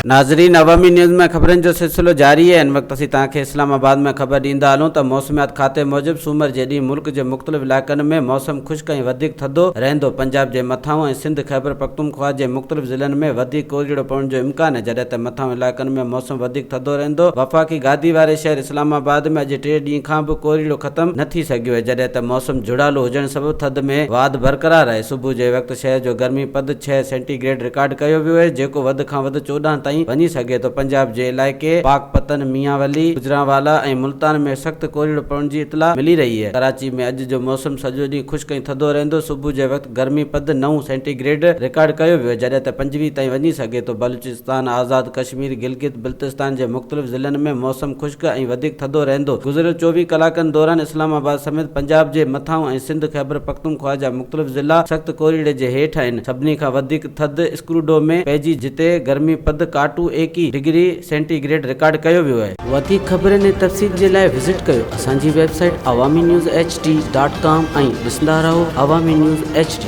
नाज़रीन, अवामी न्यूज़ में खबरन जो सिलसिलो जारी है। इन वक्त असीं तव्हांखे इस्लामाबाद में खबर ॾींदा हलूं त मौसमियात खाते मूजिब सूमर जे ॾींहुं मुल्क जे मुख़्तलिफ़ इलाइक़नि में मौसम ख़ुश्क ऐं वधीक थधो रहंदो। पंजाब जे मथां ऐं सिंध खैबर पख्तूनख्वा जे मुख़्तलिफ़ ज़िलनि में वधीक कोहीड़ो पवण जो इम्कान है, जॾहिं त मथां इलाइक़नि में मौसम वधीक थधो रहंदो। वफ़ाक़ी गादी वारे शहर इस्लामाबाद में अॼु 3 ॾींहं खां बि कोहीड़ो ख़त्म न थी सघियो आहे, जॾहिं त मौसम जुड़ालो हुजण सबबि थधि में वाध बरक़रार आहे। सुबुह जे वक़्तु शहर जो गर्मी पद 6 सेंटीग्रेड रिकॉर्ड कयो वियो आहे, जेको वधि खां वधि 14 ताईं वञी सघे थो। पंजाब जे इलाइक़े पाकपतन, मियांवली, गुजरांवाला ऐं मुल्तान में सख़्त कोहीड़ो पवण जी इतला मिली रही है। कराची में अॼु जो मौसम सॼो ॾींहुं ख़ुश्क ऐं थधो रहंदो। सुबुह जे वक़्तु गर्मी पद 9 सेंटीग्रेड रिकॉर्ड कयो वियो, जॾहिं त 25 ताईं वञी सघे थो। बलूचिस्तान, आज़ाद कश्मीर, गिलगित बिल्तिस्तान जे मुख़्तलिफ़ ज़िलनि में मौसम ख़ुश्क ऐं वधीक थधो रहंदो। गुज़िरियल 24 कलाकनि दौरान इस्लामाबाद समेत पंजाब जे मथां ऐं सिंध खैबर पख्तूनख्वा जा मुख़्तलिफ़ ज़िला सख़्त कोहीड़े जे हेठि आहिनि। सभिनी खां वधीक थधि स्क्रूडो में पइजी, जिते गर्मी पद 81 डिग्री सेंटीग्रेड रिकॉर्ड कयो वियो आहे। वधीक ख़बरनि ऐं तफ़सील जे लाइ विज़िट कयो असांजी वेबसाइट awamiNewsHD.com ऐं ॾिसंदा रहो अवामी न्यूज़ HD।